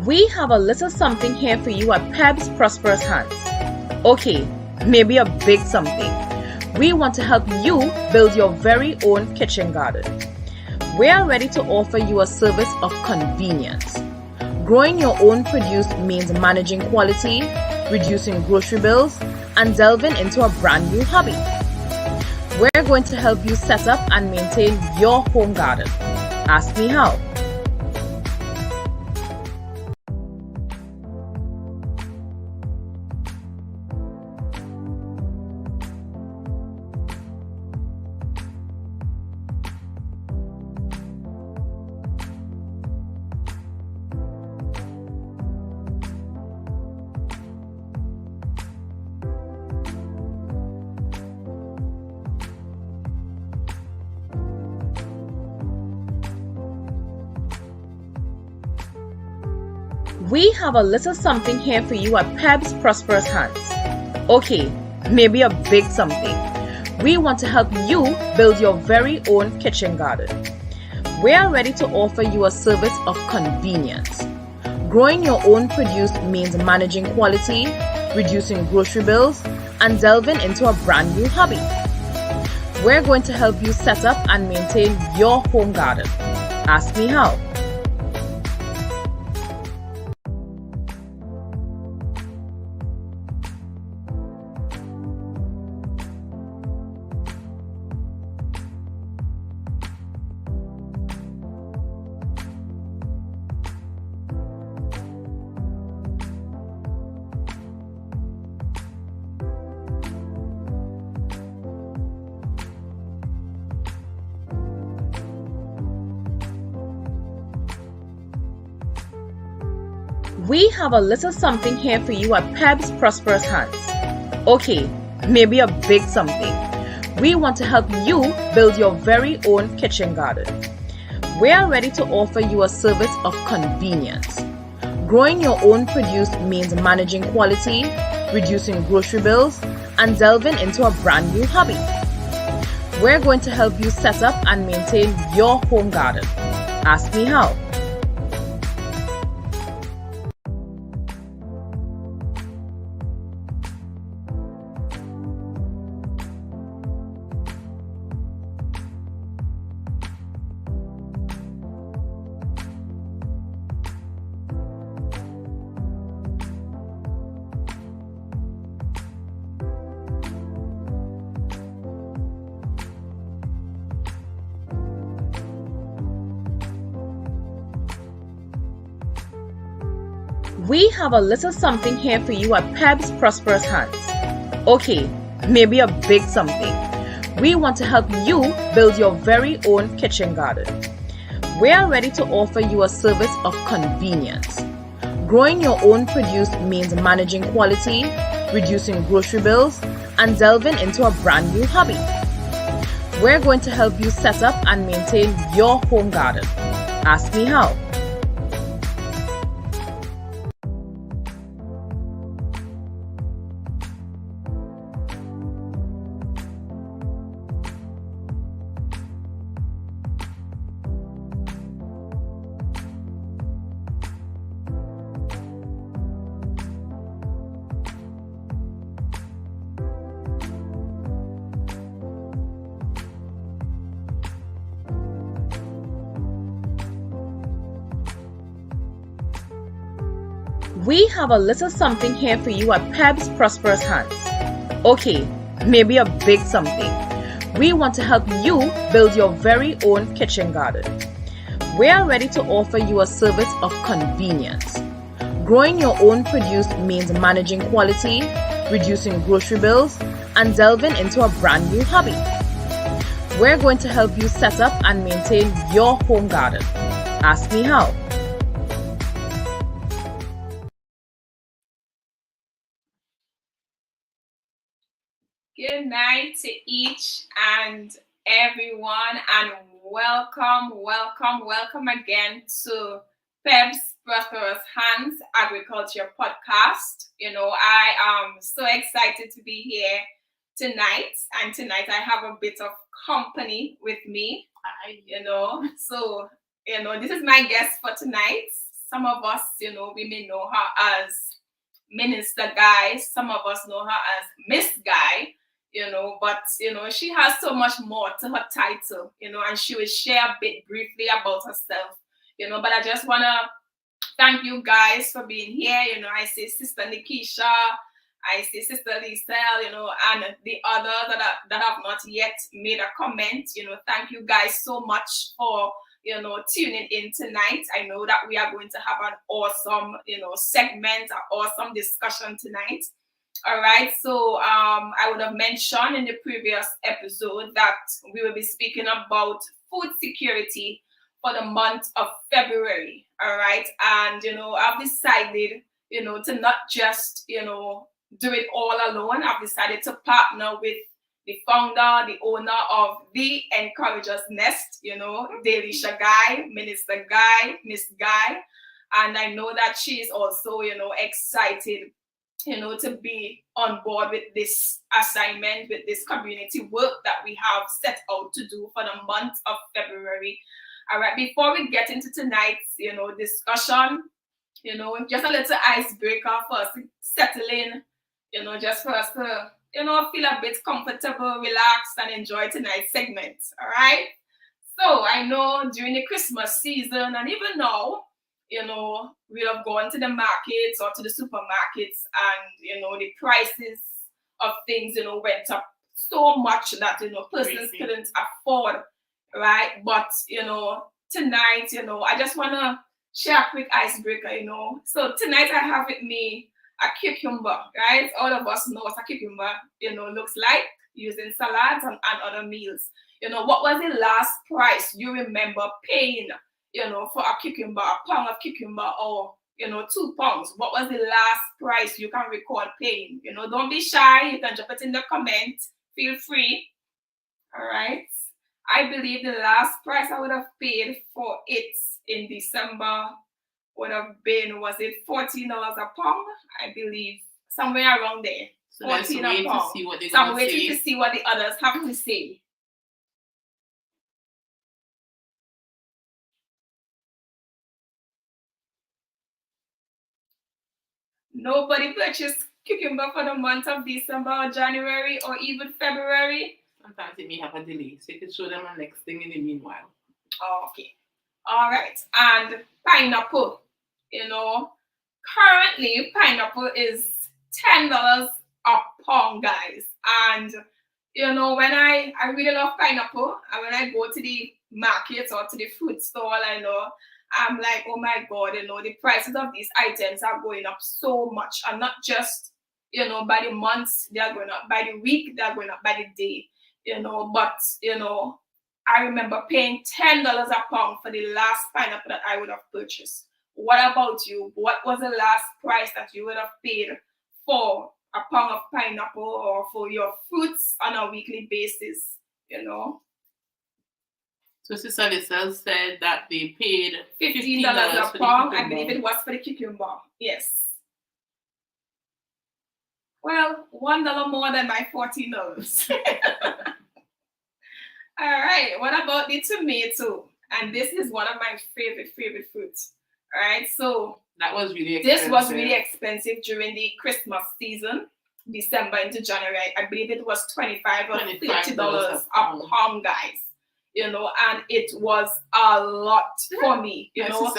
We have a little something here for you at Peb's Prosperous Hands. Okay, maybe a big something. We want to help you build your very own kitchen garden. We are ready to offer you a service of convenience. Growing your own produce means managing quality, reducing grocery bills, and delving into a brand new hobby. We're going to help you set up and maintain your home garden. Ask me how. We have a little something here for you at Peb's Prosperous Hands. Okay, maybe a big something. We want to help you build your very own kitchen garden. We are ready to offer you a service of convenience. Growing your own produce means managing quality, reducing grocery bills, and delving into a brand new hobby. We're going to help you set up and maintain your home garden. Ask me how. We have a little something here for you at Peb's Prosperous Hands. Okay, maybe a big something. We want to help you build your very own kitchen garden. We are ready to offer you a service of convenience. Growing your own produce means managing quality, reducing grocery bills, and delving into a brand new hobby. We're going to help you set up and maintain your home garden. Ask me how. We have a little something here for you at Peb's Prosperous Hands. Okay, maybe a big something. We want to help you build your very own kitchen garden. We are ready to offer you a service of convenience. Growing your own produce means managing quality, reducing grocery bills, and delving into a brand new hobby. We're going to help you set up and maintain your home garden. Ask me how. We have a little something here for you at Peb's Prosperous Hands. Okay, maybe a big something. We want to help you build your very own kitchen garden. We are ready to offer you a service of convenience. Growing your own produce means managing quality, reducing grocery bills, and delving into a brand new hobby. We're going to help you set up and maintain your home garden. Ask me how. Good night to each and everyone, and welcome again to Peb's Prosperous Hands Agriculture Podcast. I am so excited to be here tonight, and tonight I have a bit of company with me. So this is my guest for tonight. some of us, you know, we may know her as Minister Guy. Some of us know her as Miss Guy, you know, but, you know, she has so much more to her title, you know, and she will share a bit briefly about herself, you know, but I just want to thank you guys for being here. You know, I say Sister Nikisha, I say Sister Lisa, you know, and the others that have not yet made a comment. You know, thank you guys so much for, you know, tuning in tonight. I know that we are going to have an awesome, you know, segment, an awesome discussion tonight. All right, so I would have mentioned in the previous episode that we will be speaking about food security for the month of February. All right, and you know, I've decided, you know, to not just, you know, do it all alone. I've decided to partner with the founder, the owner of the Encouragers Nest, you know, Daliesha Guy, Minister Guy, Miss Guy, and I know that she is also, you know, excited, you know, to be on board with this assignment, with this community work that we have set out to do for the month of February. All right, before we get into tonight's, you know, discussion, you know, just a little icebreaker for us to settle in, you know, just for us to, you know, feel a bit comfortable, relaxed, and enjoy tonight's segment. All right. So I know during the Christmas season and even now, you know, we'll have gone to the markets or to the supermarkets, and you know, the prices of things, you know, went up so much that, you know, persons couldn't afford, right? But you know, tonight, you know, I just want to share a quick icebreaker, you know. So tonight I have with me a cucumber, right? All of us know what a cucumber, you know, looks like using salads and other meals. You know, what was the last price you remember paying, you know, for a cucumber, a pound of cucumber, or, you know, 2 pounds? What was the last price you can record paying? You know, don't be shy. You can drop it in the comments. Feel free. All right. I believe the last price I would have paid for it in December would have been, was it $14 a pound? I believe somewhere around there. So let's wait to see what they're so I'm going to say. waiting to see what the others have to say. Nobody purchased cucumber for the month of December or January or even February. Sometimes it may have a delay, so you can show them the next thing in the meanwhile. Okay. All right. And pineapple, you know, currently pineapple is $10 a pound, guys. And you know, when I really love pineapple, and when I go to the market or to the fruit stall, I know I'm like, oh my God, you know, the prices of these items are going up so much, and not just, you know, by the months, they are going up, by the week, they are going up, by the day, you know. But you know, I remember paying $10 a pound for the last pineapple that I would have purchased. What about you? What was the last price that you would have paid for a pound of pineapple or for your fruits on a weekly basis, you know? So Sister Lisa said that they paid $15 a pound. I believe it was for the cucumber. Yes. Well, $1 more than my $14. All right. What about the tomato? And this is one of my favorite fruits. All right. So that was really expensive. This was really expensive during the Christmas season, December into January. I believe it was $25 or $30 a pound, guys. You know, and it was a lot for me. You know,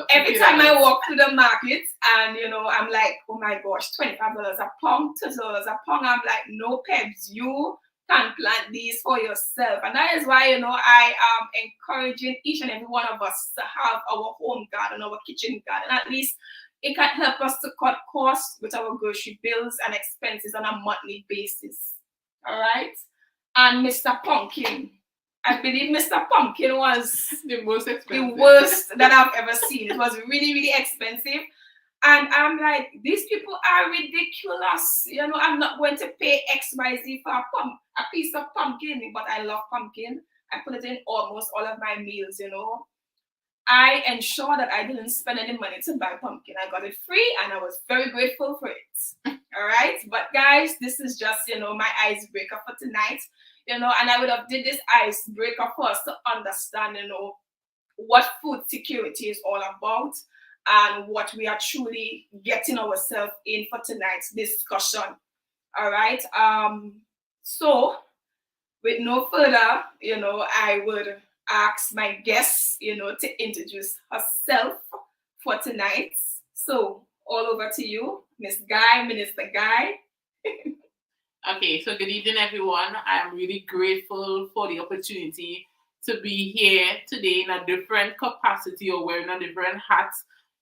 every time I walk through the market, and you know, I'm like, oh my gosh, $25 a pound, $30 a pound. I'm like, no, Pebs, you can plant these for yourself. And that is why, you know, I am encouraging each and every one of us to have our home garden, our kitchen garden. At least it can help us to cut costs with our grocery bills and expenses on a monthly basis. All right. And Mr. Pumpkin, I believe Mr. Pumpkin was the most expensive, the worst that I've ever seen. It was really, really expensive. And I'm like, these people are ridiculous. You know, I'm not going to pay XYZ for a piece of pumpkin, but I love pumpkin. I put it in almost all of my meals, you know. I ensure that I didn't spend any money to buy pumpkin. I got it free, and I was very grateful for it. All right. But guys, this is just, you know, my icebreaker for tonight. You know, and I would have did this icebreaker for us to understand, you know, what food security is all about, and what we are truly getting ourselves in for tonight's discussion. All right. So with no further, I would ask my guest, to introduce herself for tonight. So all over to you, Miss Guy, Minister Guy. Okay, so good evening, everyone. I'm really grateful for the opportunity to be here today in a different capacity or wearing a different hat.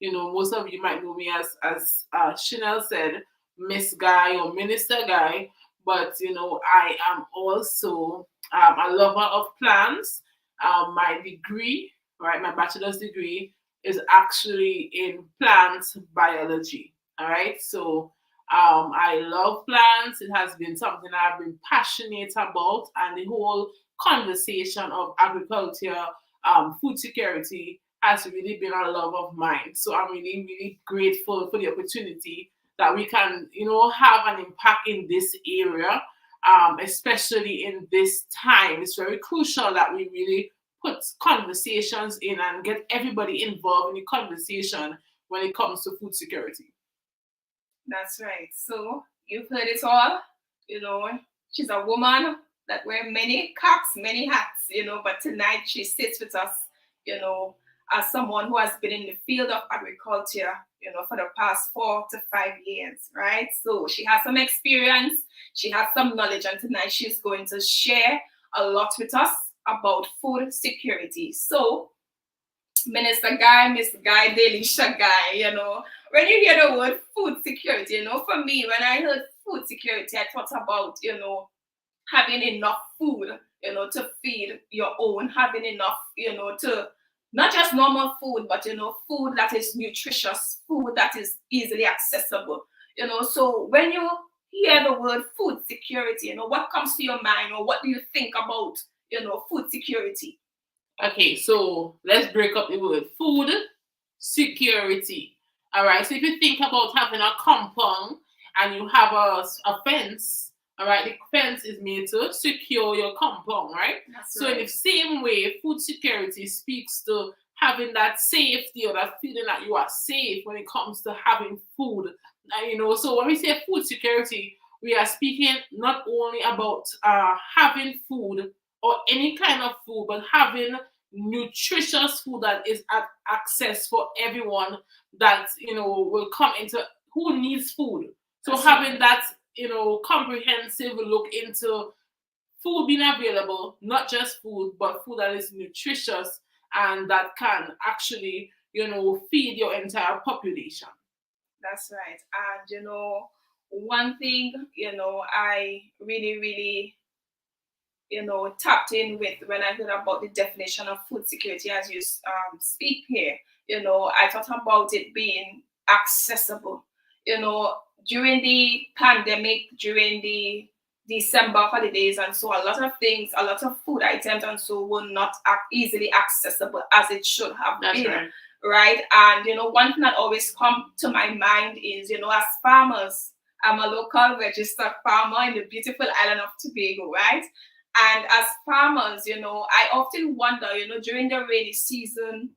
Most of you might know me as Chanel said, Miss Guy or Minister Guy, but I am also a lover of plants. My degree, right, my bachelor's degree is actually in plant biology. All right, so I love plants. It has been something I've been passionate about, and the whole conversation of agriculture, food security has really been a love of mine. So I'm really, really grateful for the opportunity that we can, have an impact in this area, especially in this time. It's very crucial that we really put conversations in and get everybody involved in the conversation when it comes to food security. That's right. So you've heard it all. She's a woman that wears many caps, many hats, but tonight she sits with us, as someone who has been in the field of agriculture, for the past 4 to 5 years, right? So she has some experience, she has some knowledge, and tonight she's going to share a lot with us about food security. So Minister Guy, Miss Guy, Daliesha Guy, when you hear the word food security, for me, when I heard food security, I thought about, having enough food, to feed your own, having enough, to not just normal food, but, food that is nutritious, food that is easily accessible, So when you hear the word food security, what comes to your mind, or what do you think about, food security? Okay, so let's break up the word food security. All right, so if you think about having a compound and you have a fence, all right, the fence is made to secure your compound, right? So in the same way, food security speaks to having that safety or that feeling that you are safe when it comes to having food. So when we say food security, we are speaking not only about having food or any kind of food, but having nutritious food that is at access for everyone that will come into who needs food. So having that comprehensive look into food being available, not just food, but food that is nutritious and that can actually feed your entire population. That's right. And one thing I really, really tapped in with when I heard about the definition of food security as you speak here. I thought about it being accessible. During the pandemic, during the December holidays, and so a lot of things, a lot of food items, and so were not easily accessible as it should have been. Right. And one thing that always come to my mind is as farmers, I'm a local registered farmer in the beautiful island of Tobago, right? And as farmers, I often wonder, during the rainy season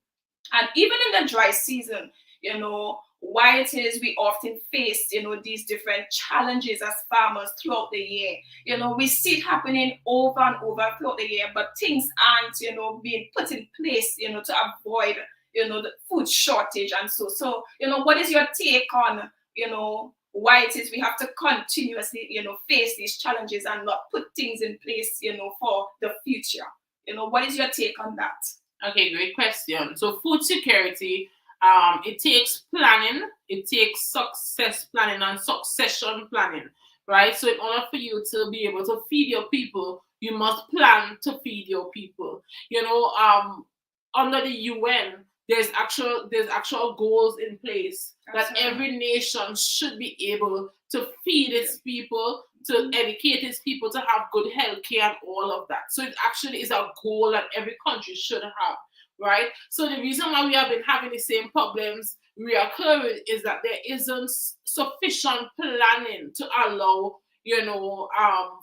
and even in the dry season, why it is we often face, these different challenges as farmers throughout the year. We see it happening over and over throughout the year, but things aren't, being put in place, to avoid, the food shortage and so. So, what is your take on, why it is we have to continuously, face these challenges and not put things in place, for the future? What is your take on that? Okay, great question. So food security, it takes planning, it takes success planning and succession planning, right? So in order for you to be able to feed your people, you must plan to feed your people. Under the UN, there's actual goals in place that every nation should be able to feed its people, to educate its people, to have good health care and all of that. So it actually is a goal that every country should have, right? So the reason why we have been having the same problems reoccurring is that there isn't sufficient planning to allow,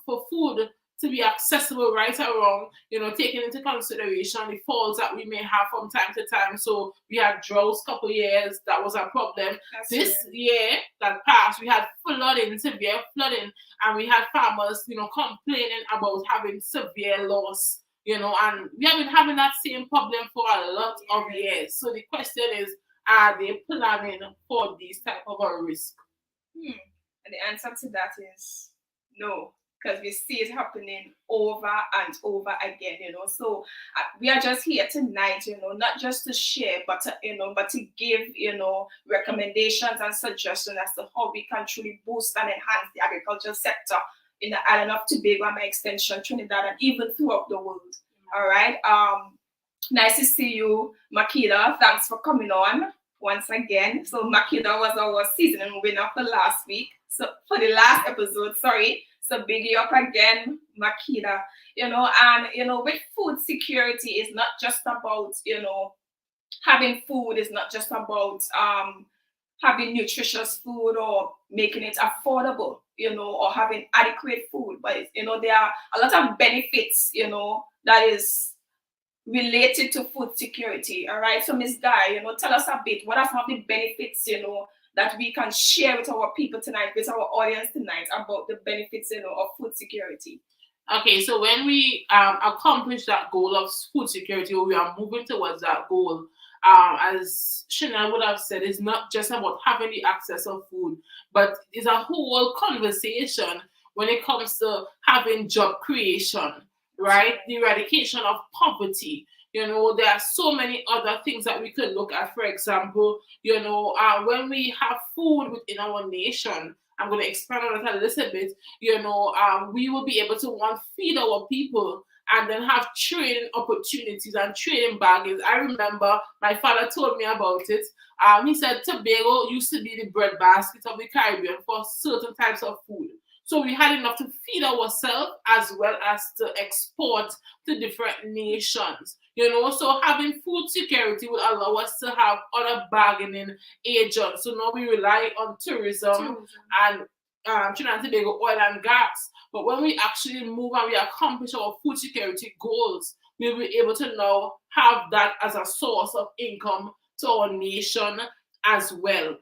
for food to be accessible right around, taking into consideration the falls that we may have from time to time. So we had droughts couple years, that was a problem. This year that passed, we had flooding, severe flooding, and we had farmers, complaining about having severe loss, and we have been having that same problem for a lot of years. So the question is, are they planning for these type of a risk? And the answer to that is no, because we see it happening over and over again, So we are just here tonight, not just to share, but to give, recommendations and suggestions as to how we can truly boost and enhance the agricultural sector in the island of Tobago and by extension Trinidad and even throughout the world. All right. Nice to see you, Makeda. Thanks for coming on once again. So Makeda was our season winner for last week. So for the last episode, sorry. So big you up again, Makeda. And with food security, it's not just about, having food, it's not just about having nutritious food or making it affordable, or having adequate food. But there are a lot of benefits, that is related to food security. All right. So Ms. Guy, tell us a bit. What are some of the benefits, that we can share with our people tonight, with our audience tonight, about the benefits, of food security? Okay, so when we accomplish that goal of food security, or we are moving towards that goal, as Chanel would have said, it's not just about having the access of food, but it's a whole conversation when it comes to having job creation, right? The eradication of poverty. There are so many other things that we could look at. For example, when we have food within our nation, I'm going to expand on that a little bit, we will be able to feed our people and then have trading opportunities and trading bargains. I remember my father told me about it. He said Tobago used to be the breadbasket of the Caribbean for certain types of food. So we had enough to feed ourselves as well as to export to different nations. So having food security will allow us to have other bargaining agents. So now we rely on tourism and Trinidad and Tobago oil and gas. But when we actually move and we accomplish our food security goals, we'll be able to now have that as a source of income to our nation as well.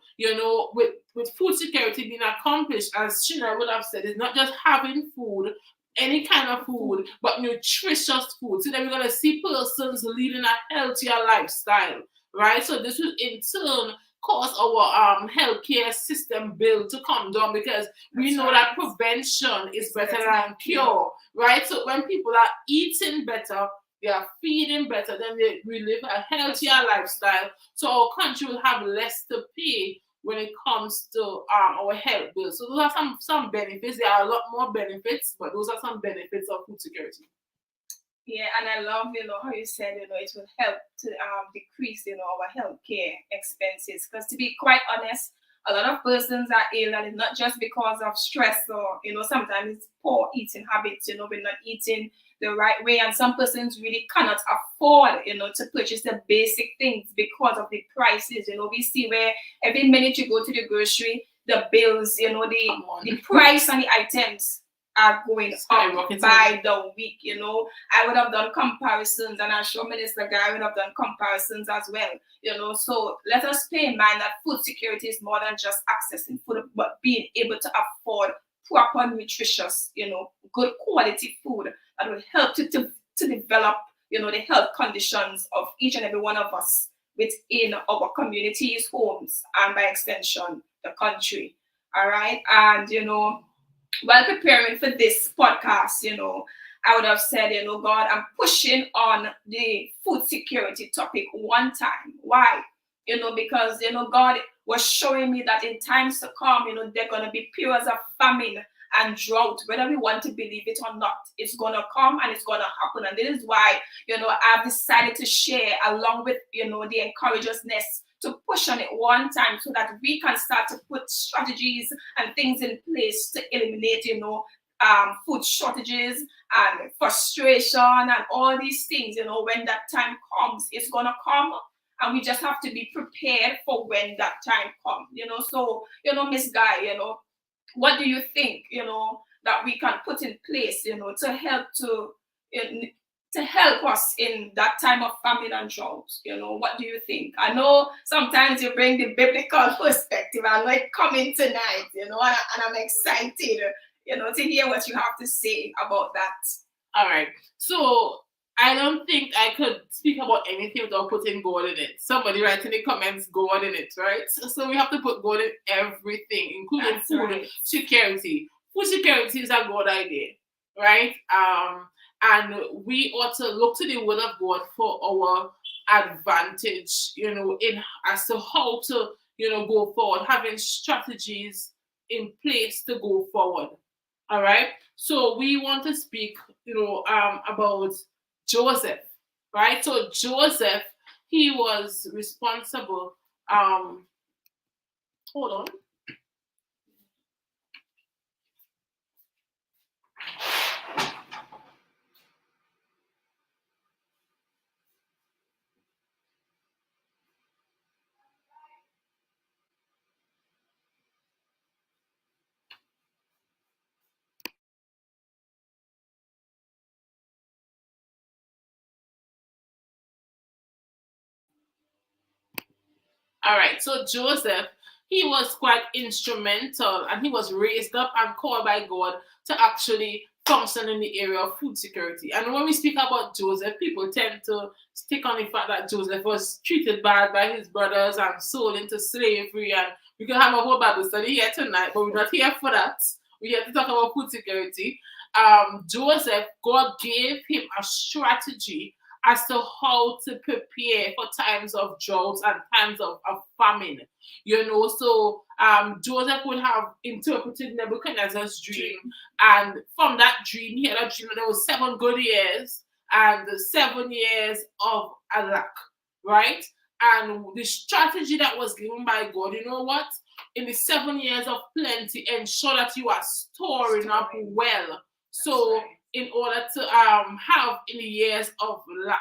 With food security being accomplished, as Shina would have said, it's not just having food, any kind of food, but nutritious food. So then we're going to see persons leading a healthier lifestyle, right? So this will in turn cause our healthcare system bill to come down, because we know that prevention is better than cure, right? So when people are eating better, they are feeding better, then we live a healthier lifestyle. So our country will have less to pay when it comes to our health bills. So those are some benefits. There are a lot more benefits, but those are some benefits of food security. Yeah, and I love, how you said, it will help to decrease, our healthcare expenses. Because to be quite honest, a lot of persons are ill, and it's not just because of stress or, sometimes it's poor eating habits, we're not eating the right way. And some persons really cannot afford, to purchase the basic things because of the prices. We see where every minute you go to the grocery, the bills, the price on the items are going up by the week. I would have done comparisons, and I'm sure Minister Guy would have done comparisons as well. So let us pay in mind that food security is more than just accessing food, but being able to afford proper, nutritious, good quality food that will help to develop, the health conditions of each and every one of us within our communities, homes, and by extension, the country. All right. And, while preparing for this podcast, I would have said, God, I'm pushing on the food security topic one time. Why? Because, God was showing me that in times to come, there are going to be periods of famine and drought. Whether we want to believe it or not, it's going to come and it's going to happen. And this is why, I've decided to share along with, the encourageousness to push on it one time so that we can start to put strategies and things in place to eliminate, food shortages and frustration and all these things, when that time comes, it's going to come. And we just have to be prepared for when that time comes, So, Miss Guy, what do you think, that we can put in place, to help to help us in that time of famine and drought. What do you think? I know sometimes you bring the biblical perspective. I like coming tonight, and I'm excited, to hear what you have to say about that. All right. So I don't think I could speak about anything without putting God in it. Somebody write in the comments God in it, right? So we have to put God in everything, including That's food right. security. Food security is a God idea, right? And we ought to look to the word of God for our advantage, in as to how to, go forward, having strategies in place to go forward. All right. So we want to speak, about Joseph, right? So Joseph, he was responsible. Hold on. All right, so Joseph, he was quite instrumental and he was raised up and called by God to actually function in the area of food security. And when we speak about Joseph, people tend to stick on the fact that Joseph was treated bad by his brothers and sold into slavery. And we can have a whole Bible study here tonight, but we're not here for that. We're here to talk about food security. Joseph, God gave him a strategy as to how to prepare for times of drought and times of famine. So Joseph would have interpreted Nebuchadnezzar's dream, and from that dream, he had a dream that there was 7 good years and 7 years of a lack, right? And the strategy that was given by God, you know what? In the 7 years of plenty, ensure that you are storing up well. So right. in order to have in the years of lack,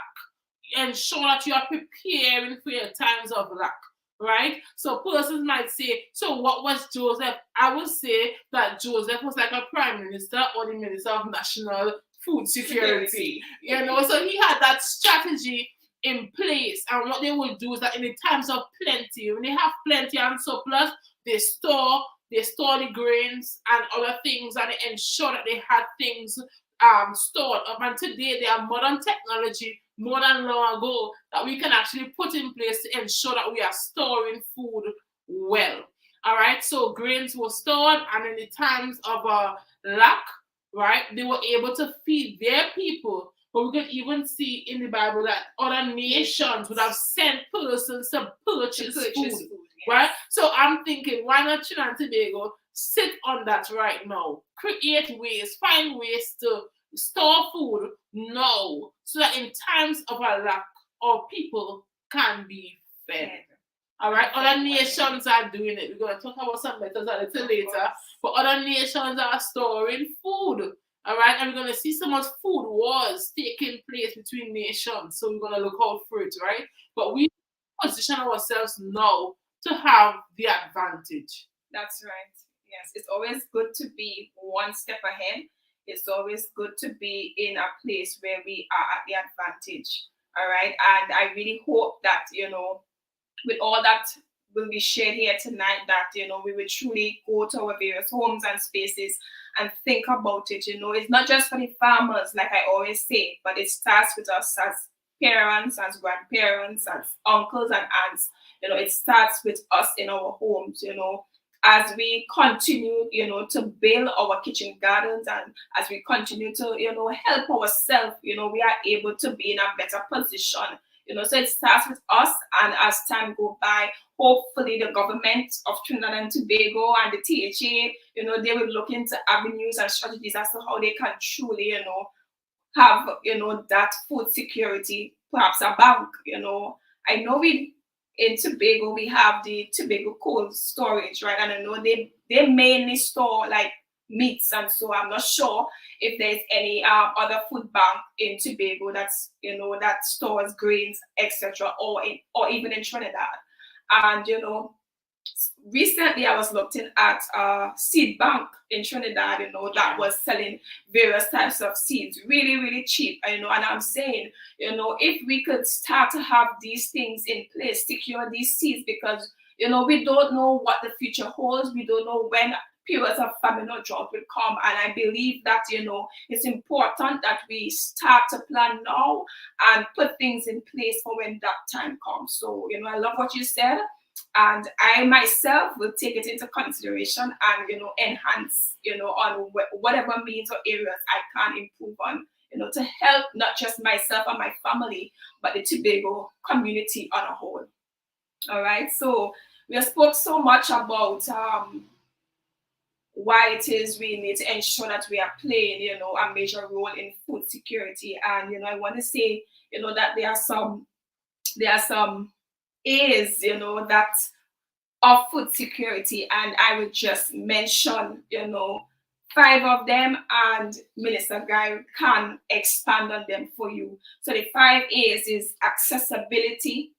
ensure that you are preparing for your times of lack, right? So persons might say, so what was Joseph? I would say that Joseph was like a prime minister or the minister of national food security. So he had that strategy in place, and what they will do is that in the times of plenty, when they have plenty and surplus, they store the grains and other things, and they ensure that they had things stored up. And today they have modern technology more than long ago that we can actually put in place to ensure that we are storing food well. All right, so grains were stored, and in the times of lack, right, they were able to feed their people. But we can even see in the Bible that other nations would have sent persons to purchase food. Yes. Right? So I'm thinking, why not Trinidad and Tobago sit on that right now? Create ways, find ways to store food now, so that in times of a lack, our people can be fed. All right, other nations are doing it. We're going to talk about some methods a little later, but other nations are storing food. All right, and we're going to see so much food wars taking place between nations. So we're going to look out for it, right? But we position ourselves now to have the advantage. That's right. Yes, it's always good to be one step ahead. It's always good to be in a place where we are at the advantage. All right. And I really hope that, with all that will be shared here tonight, that, we will truly go to our various homes and spaces and think about it. It's not just for the farmers, like I always say, but it starts with us as parents, as grandparents, as uncles and aunts. It starts with us in our homes, as we continue, to build our kitchen gardens, and as we continue to, help ourselves, we are able to be in a better position. So it starts with us, and as time go by, hopefully the government of Trinidad and Tobago and the THA, they will look into avenues and strategies as to how they can truly, have, that food security, perhaps a bank. I know in Tobago we have the Tobago cold storage, right? And I know they mainly store like meats, and so I'm not sure if there's any other food bank in Tobago that's that stores grains, etc., or even in Trinidad. And recently I was looking at a seed bank in Trinidad, that was selling various types of seeds really, really cheap, and I'm saying, if we could start to have these things in place, secure these seeds, because, we don't know what the future holds. We don't know when periods of famine or drought will come. And I believe that, it's important that we start to plan now and put things in place for when that time comes. So, I love what you said. And I myself will take it into consideration and, enhance, on whatever means or areas I can improve on, to help not just myself and my family, but the Tobago community on a whole. All right. So we have spoke so much about why it is we need to ensure that we are playing, a major role in food security. And, I want to say, that there are some A's, that of food security, and I would just mention, 5 of them, and Minister Guy can expand on them for you. So the 5 A's is accessibility,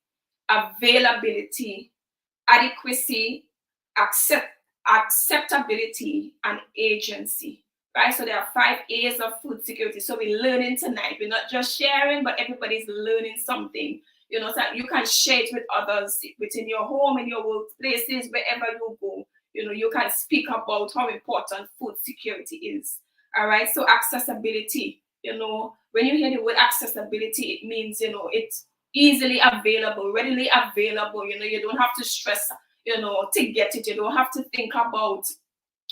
availability, adequacy, acceptability, and agency. Right? So there are 5 A's of food security. So we're learning tonight. We're not just sharing, but everybody's learning something. So that you can share it with others within your home, in your workplaces, wherever you go. You can speak about how important food security is. All right. So accessibility, when you hear the word accessibility, it means, it's easily available, readily available. You don't have to stress, to get it. You don't have to think about,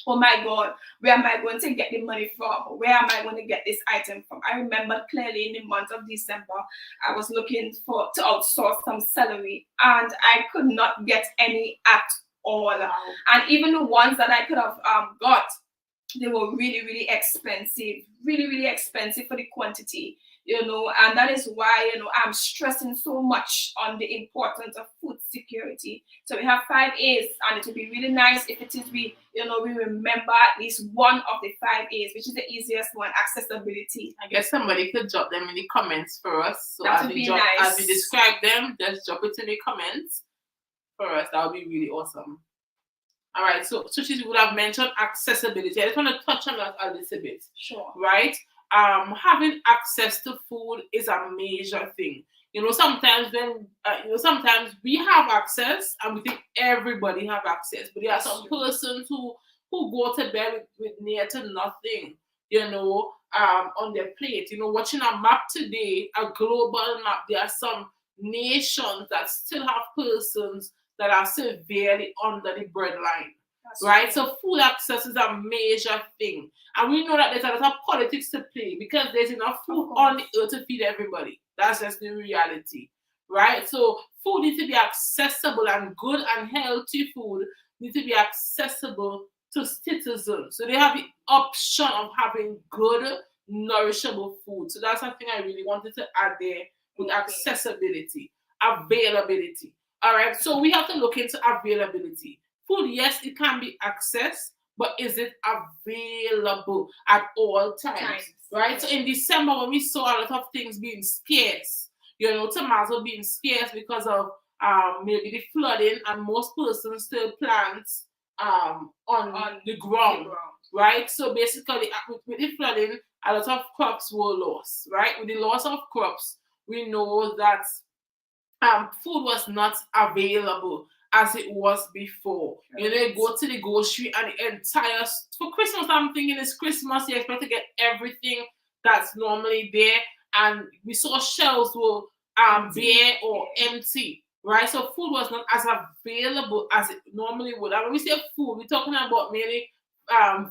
oh my God, where am I going to get the money from? Where am I going to get this item from? I remember clearly in the month of December, I was looking to outsource some celery, and I could not get any at all. Wow. And even the ones that I could have got, they were really, really expensive, really, really expensive for the quantity. And that is why, I'm stressing so much on the importance of food security. So we have 5 A's, and it would be really nice if it is we remember at least one of the 5 A's, which is the easiest one, accessibility. I guess somebody could drop them in the comments for us. So that would be nice. As we describe them, just drop it in the comments for us. That would be really awesome. All right, so she would have mentioned accessibility. I just want to touch on that a little bit. Sure. Right? Having access to food is a major thing. Sometimes sometimes we have access and we think everybody have access, but there are some persons who go to bed with near to nothing, on their plate. Watching a map today, a global map, there are some nations that still have persons that are severely under the breadline. Right? So food access is a major thing. And we know that there's a lot of politics to play because there's enough food on the earth to feed everybody. That's just the reality. Right? So food needs to be accessible, and good and healthy food needs to be accessible to citizens. So they have the option of having good, nourishable food. So that's something I really wanted to add there with accessibility, availability. All right, so we have to look into availability. Food, yes, it can be accessed, but is it available at all times? Right? So in December, when we saw a lot of things being scarce, tomatoes being scarce because of maybe the flooding, and most persons still plant on the ground, right? So basically, with the flooding, a lot of crops were lost, right? With the loss of crops, we know that food was not available as it was before. You go to the grocery and the entire, for Christmas, I'm thinking it's Christmas, you expect to get everything that's normally there, and we saw shelves were bare or empty, right? So food was not as available as it normally would. And when we say food, we're talking about mainly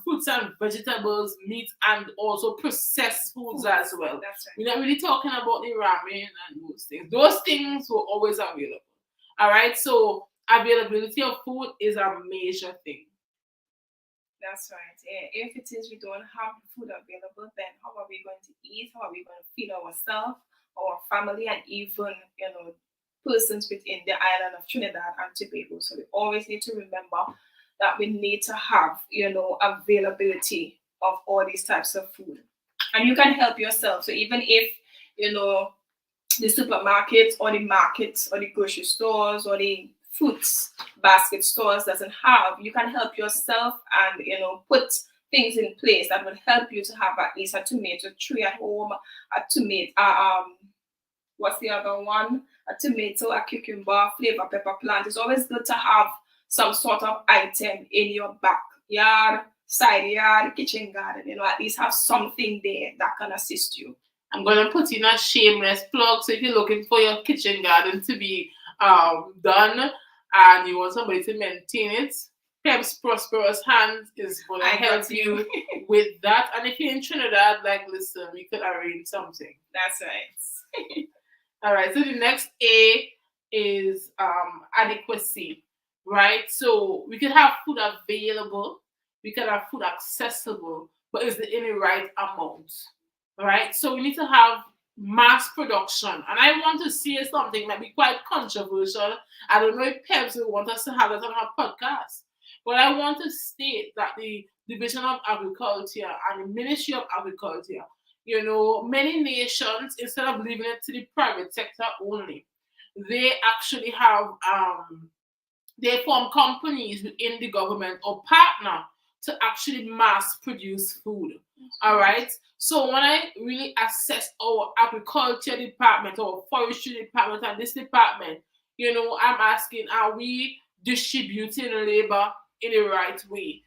fruits and vegetables, meat, and also processed foods as well. That's right. We're not really talking about the ramen and those things. Those things were always available. All right, so availability of food is a major thing. That's right. Yeah. If it is we don't have food available, then how are we going to eat? How are we going to feed ourselves, our family, and even persons within the island of Trinidad and Tobago? So we always need to remember that we need to have availability of all these types of food, and you can help yourself. So even if the supermarkets or the markets or the grocery stores or the fruits basket stores doesn't have. You can help yourself and put things in place that will help you to have at least a tomato tree at home, a tomato what's the other one? A tomato, a cucumber, flavor pepper plant. It's always good to have some sort of item in your backyard, side yard, kitchen garden, at least have something there that can assist you. I'm gonna put in a shameless plug. So if you're looking for your kitchen garden to be done and you want somebody to maintain it, Peb's Prosperous Hands is gonna help you with that. And if you're in Trinidad, like listen, we could arrange something. That's right. All right. So the next A is adequacy, right? So we can have food available, we can have food accessible, but is it in the right amount? Right? So we need to have mass production. And I want to say something that be quite controversial. I don't know if Pebs will want us to have it on our podcast, but I want to state that the Division of Agriculture and the Ministry of Agriculture, many nations, instead of leaving it to the private sector only, they actually have, they form companies within the government or partner to actually mass produce food. All right. So when I really assess our agriculture department or forestry department and this department, I'm asking, are we distributing labor in the right way?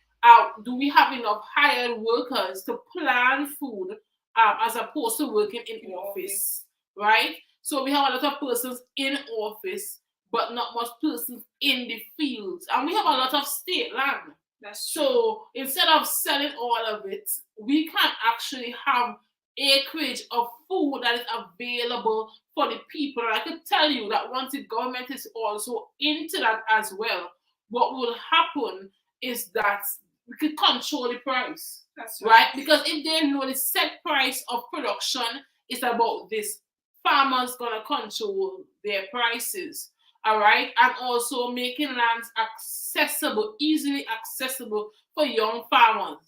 Do we have enough hired workers to plan food as opposed to working in office, right? So we have a lot of persons in office, but not much persons in the fields. And we have a lot of state land. So instead of selling all of it, we can actually have acreage of food that is available for the people. And I could tell you that once the government is also into that as well, what will happen is that we could control the price. That's right. Because if they know the set price of production is about this, farmers gonna control their prices. All right, and also making lands accessible, easily accessible for young farmers,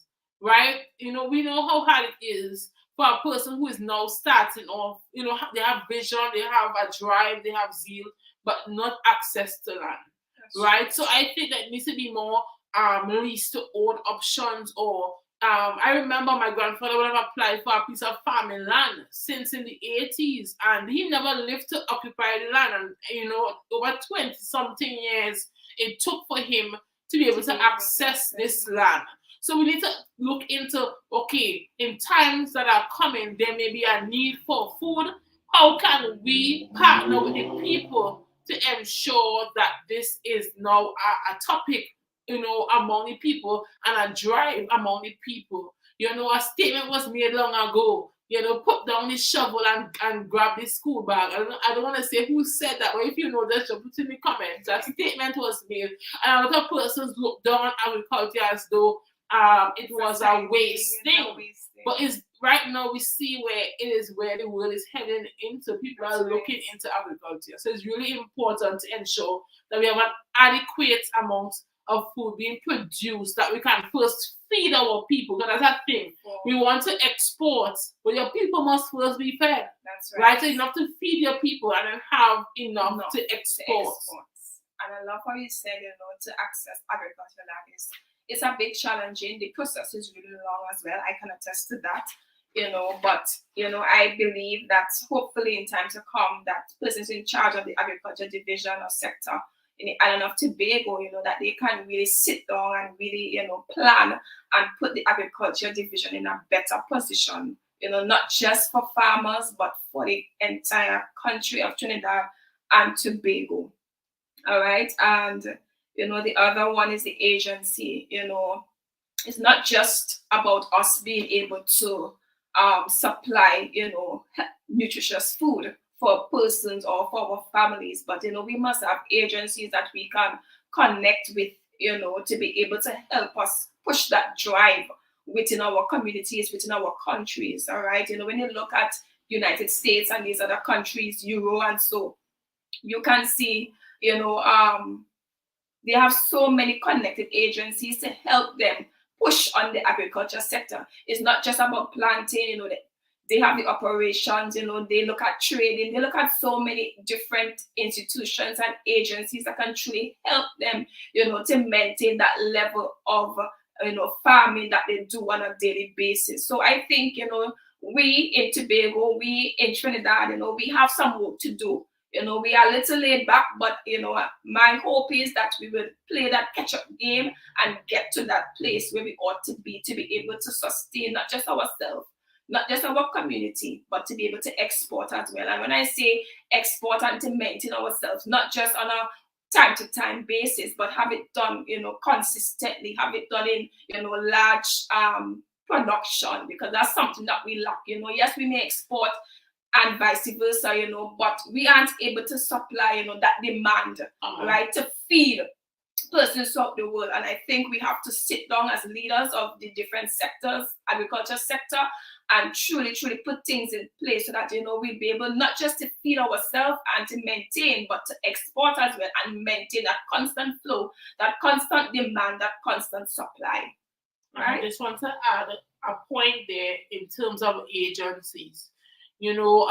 right? We know how hard it is for a person who is now starting off. They have vision, they have a drive, they have zeal, but not access to land, right? So I think that needs to be more lease to own options or I remember my grandfather would have applied for a piece of farming land since in the 80s, and he never lived to occupy the land. And over 20-something years it took for him to be able to access this land. So we need to look into, okay, in times that are coming, there may be a need for food. How can we partner with the people to ensure that this is now a topic among the people and a drive among the people? A statement was made long ago, put down the shovel and grab the school bag. I don't want to say who said that, but if you know, just put in the comments. That statement was made, and a lot of persons look down on agriculture as though it was a waste thing. But it's right now we see where the world is heading into. People are looking into agriculture. So it's really important to ensure that we have an adequate amount of food being produced that we can first feed our people, because that's a thing. We want to export, but your people must first be fed. That's right. So enough to feed your people and then have enough to export. And I love how you said, to access agricultural land it's a big challenge. The process is really long as well. I can attest to that. But I believe that hopefully in time to come, that persons in charge of the agriculture division or sector in the island of Tobago, that they can really sit down and really, plan and put the agriculture division in a better position, not just for farmers, but for the entire country of Trinidad and Tobago. All right. And, the other one is the agency. It's not just about us being able to supply, nutritious food for persons or for our families, but we must have agencies that we can connect with, to be able to help us push that drive within our communities, within our countries. All right, when you look at United States and these other countries, Euro, and so you can see, they have so many connected agencies to help them push on the agriculture sector. It's not just about planting, they have the operations, you know, they look at trading, they look at so many different institutions and agencies that can truly help them, you know, to maintain that level of, you know, farming that they do on a daily basis. So I think, you know, we in Tobago, we in Trinidad, you know, we have some work to do. You know, we are a little laid back, but you know, my hope is that we will play that catch-up game and get to that place where we ought to be able to sustain not just ourselves, not just our community, but to be able to export as well. And when I say export and to maintain ourselves, not just on a time to time basis, but have it done, you know, consistently, have it done in, you know, large production, because that's something that we lack. You know, yes, we may export and vice versa, you know, but we aren't able to supply, you know, that demand, right, to feed persons throughout the world. And I think we have to sit down as leaders of the different sectors, agriculture sector, and truly put things in place so that, you know, we'll be able not just to feed ourselves and to maintain, but to export as well and maintain that constant flow, that constant demand, that constant supply. Right? I just want to add a point there in terms of agencies. You know,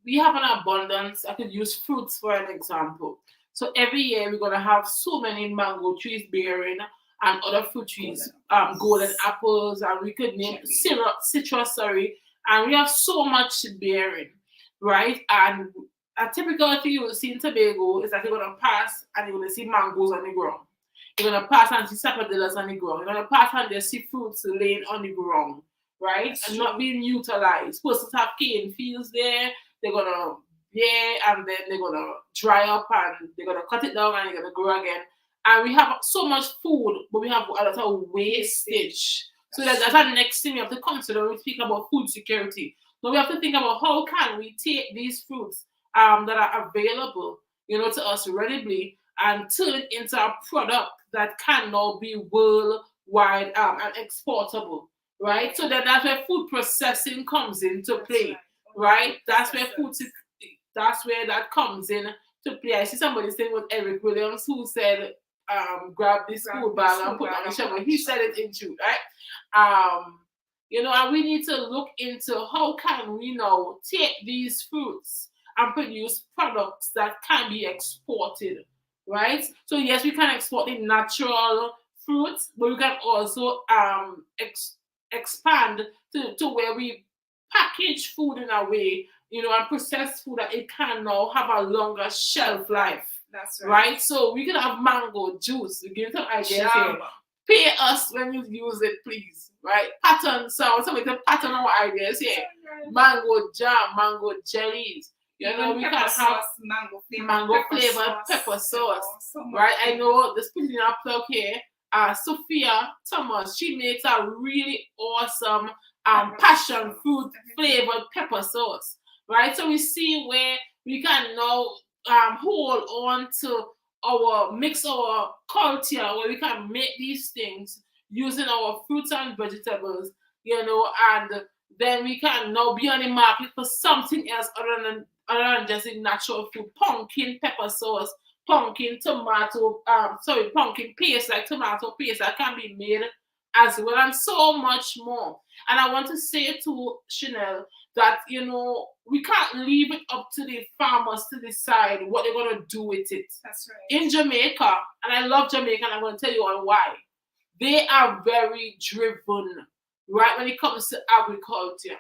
we have an abundance. I could use fruits for an example. So every year we're gonna have so many mango trees bearing and other fruit trees, golden apples, and we could name citrus, and we have so much bearing, right? And a typical thing you will see in Tobago is that you're gonna pass and you're gonna see mangoes on the ground. You're gonna pass and see sapodillas on the ground. You're gonna pass and just see fruits laying on the ground, right? That's and true. Not being utilized. Persons have cane fields there, they're gonna and then they're gonna dry up and they're gonna cut it down and they're gonna grow again. And we have so much food, but we have a lot of wastage. So that's the next thing we have to consider when we speak about food security. So we have to think about how can we take these fruits that are available, you know, to us readily and turn it into a product that can now be worldwide and exportable, right? So then that's where food processing comes into play, right? That's where that's where that comes in to play. I see somebody saying with Eric Williams who said, grab this food bag and put it on the shelf. He said it in truth, right? You know, and we need to look into how can we now take these fruits and produce products that can be exported, right? So yes, we can export the natural fruits, but we can also expand to where we package food in a way, you know, and process food that it can now have a longer shelf life. That's right. So we can have mango juice. We give some ideas here. Pay us when you use it, please. Right? Pattern. So somebody to pattern our ideas here. Mango jam, mango jellies. You know, we can have mango flavored pepper sauce. Right? I know this putting in a plug here. Sophia Thomas, she makes a really awesome passion fruit flavored pepper sauce. Right? So we see where we can now hold on to our culture where we can make these things using our fruits and vegetables, you know, and then we can now be on the market for something else other than just a natural food. Pumpkin pepper sauce, pumpkin paste, like tomato paste that can be made as well, and so much more. And I want to say to Chanel that, you know, we can't leave it up to the farmers to decide what they're going to do with it. That's right. In Jamaica, and I love Jamaica, and I'm going to tell you on why. They are very driven, right, when it comes to agriculture.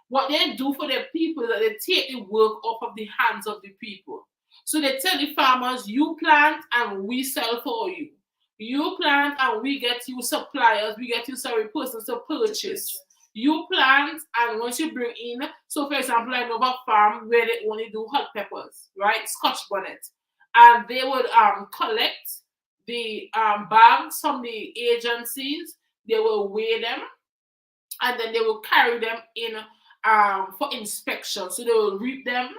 What they do for their people is that they take the work off of the hands of the people. So they tell the farmers, you plant and we sell for you. You plant and we get you suppliers, we get you persons to purchase. You plant and once you bring in, so for example, I know of a farm where they only do hot peppers, right? Scotch bonnet. And they would collect the bags from the agencies, they will weigh them, and then they will carry them in for inspection. So they will reap them,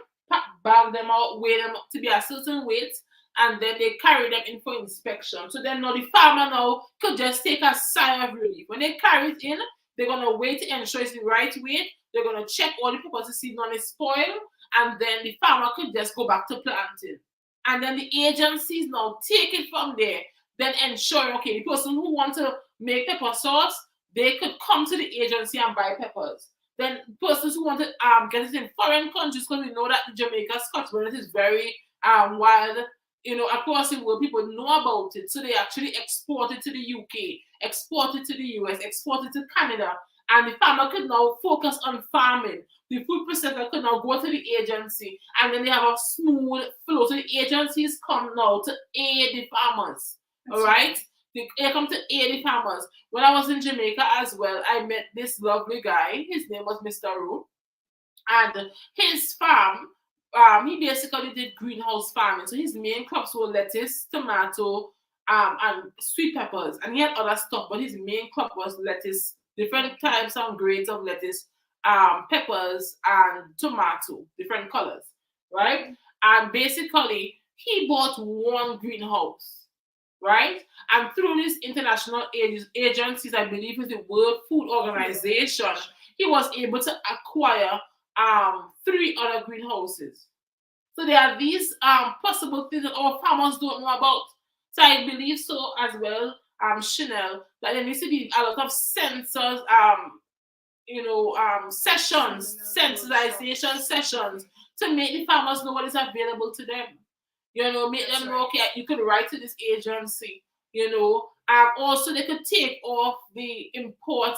bag them out, weigh them up to be a certain weight, and then they carry them in for inspection. So then now the farmer now could just take a sigh of relief. When they carry it in, they're going to wait to ensure it's the right weight. They're going to check all the peppers to see none is spoiled, and then the farmer could just go back to planting. And then the agencies now take it from there, then ensure, okay, the person who wants to make pepper sauce, they could come to the agency and buy peppers. Then persons who want to get it in foreign countries, because we know that the Jamaica Scotch bonnet is very wild, across the world. People know about it, so they actually export it to the UK, export it to the US, export it to Canada, and the farmer could now focus on farming. The food processor could now go to the agency, and then they have a smooth flow. So the agencies come now to aid the farmers. All right? They come to aid the farmers. When I was in Jamaica as well, I met this lovely guy. His name was Mr. Roo. And his farm, he basically did greenhouse farming. So his main crops were lettuce, tomato, and sweet peppers. And he had other stuff, but his main crop was lettuce, different types and grades of lettuce, peppers, and tomato, different colors, right? And basically, he bought one greenhouse, right? And through these international agencies, I believe it's the World Food Organization, he was able to acquire 3 other greenhouses. So there are these possible things that our farmers don't know about. So I believe so as well, Chanel, that there needs to be a lot of sensors, sessions, sensitization sessions to make the farmers know what is available to them. Make them know, okay, you could write to this agency, also they could take off the import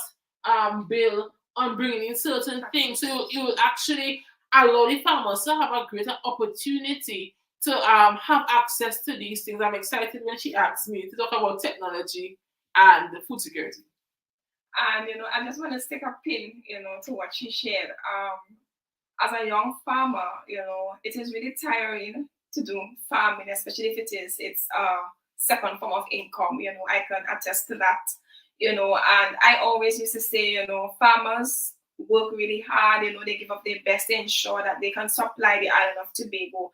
bill on bringing in certain things. So you will actually allow the farmers to have a greater opportunity to have access to these things. I'm excited when she asked me to talk about technology and food security. And I just want to stick a pin, to what she shared. As a young farmer, it is really tiring to do farming, especially if it's a second form of income. I can attest to that. And I always used to say, farmers work really hard. They give up their best to ensure that they can supply the island of Tobago.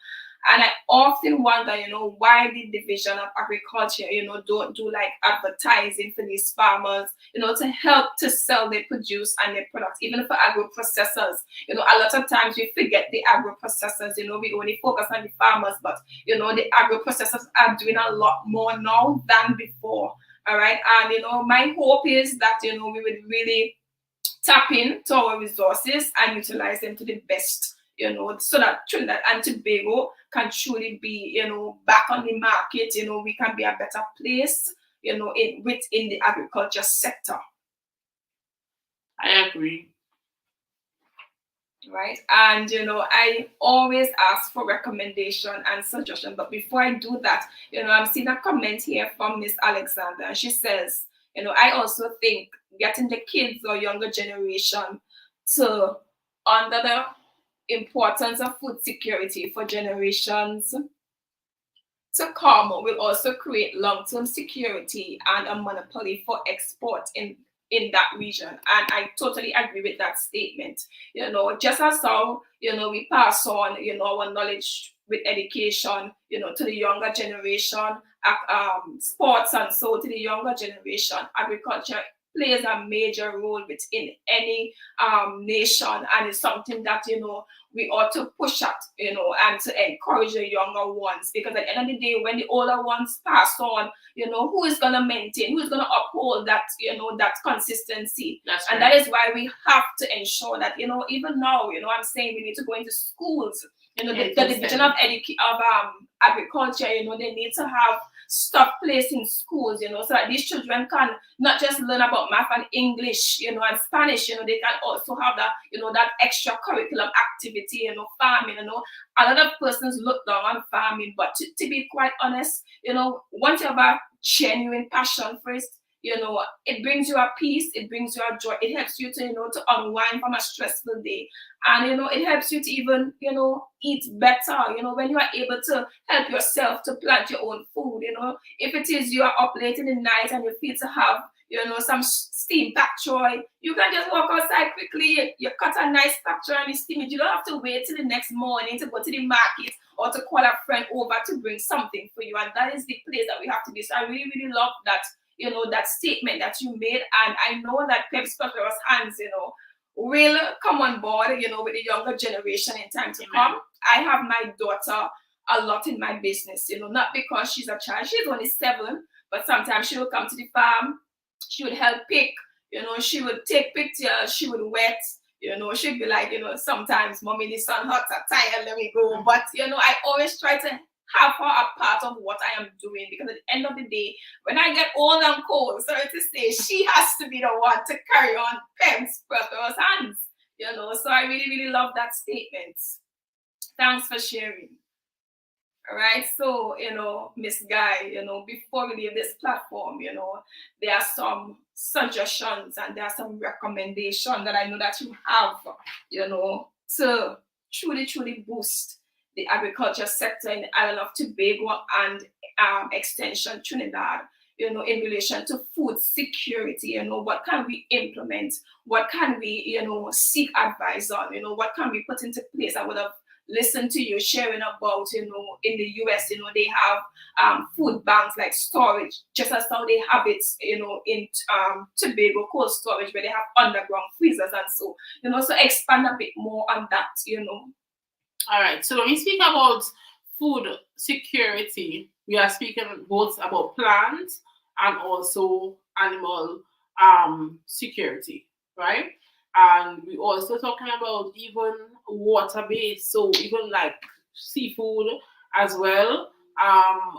And I often wonder, why the Division of Agriculture, don't do like advertising for these farmers, to help to sell their produce and their products, even for agro-processors. A lot of times we forget the agro-processors, we only focus on the farmers, but, the agro-processors are doing a lot more now than before. All right. And, my hope is that, we would really tap into our resources and utilize them to the best, so that Trinidad and Tobago can truly be, back on the market. We can be a better place, within the agriculture sector. I agree. Right. And, I always ask for recommendation and suggestion. But before I do that, I'm seeing a comment here from Miss Alexander. And she says, I also think getting the kids or younger generation to under the importance of food security for generations to come will also create long-term security and a monopoly for export in that region. And I totally agree with that statement. Just as how, we pass on, our knowledge with education, to the younger generation, sports and so to the younger generation, agriculture plays a major role within any nation, and it's something that we ought to push at, and to encourage the younger ones, because at the end of the day, when the older ones pass on, who is going to maintain, who is going to uphold that, that consistency. That's and right. That is why we have to ensure that, even now, I'm saying we need to go into schools, the Division of Agriculture, they need to have stuff placed in schools, so that these children can not just learn about math and English, and Spanish, they can also have that, that extra curriculum activity, farming, a lot of persons look down on farming, but to be quite honest, once you have a genuine passion for it, it brings you a peace, it brings you a joy, it helps you to, to unwind from a stressful day. And, it helps you to even, eat better, when you are able to help yourself to plant your own food, if it is you are up late in the night and you feel to have, some steam pak choy, you can just walk outside quickly, you cut a nice pak choy and you steam it. You don't have to wait till the next morning to go to the market or to call a friend over to bring something for you. And that is the place that we have to be. So I really, really love that, that statement that you made. And I know that Pep's Prosperous Hands, will come on board, with the younger generation in time to come. I have my daughter a lot in my business, not because she's a child, she's only 7, but sometimes she will come to the farm, she would help pick, she would take pictures, she would wet, She'd be like, sometimes, mommy, the sun hot, I'm tired, let me go. But, I always try to have her a part of what I am doing, because at the end of the day, when I get old and cold, sorry to say, she has to be the one to carry on Pem's prosperous hands. So I really, really love that statement. Thanks for sharing. All right, so Miss Guy, before we leave this platform, there are some suggestions and there are some recommendations that I know that you have, to truly boost the agriculture sector in the island of Tobago and extension Trinidad, in relation to food security. What can we implement? What can we, seek advice on? What can we put into place? I would have listen to you sharing about, in the US, they have food banks like storage, just as how they have it, in Tobago, cold storage, where they have underground freezers and so, so expand a bit more on that, All right. So when we speak about food security, we are speaking both about plants and also animal security, right? And we also talking about even water-based, so even like seafood as well,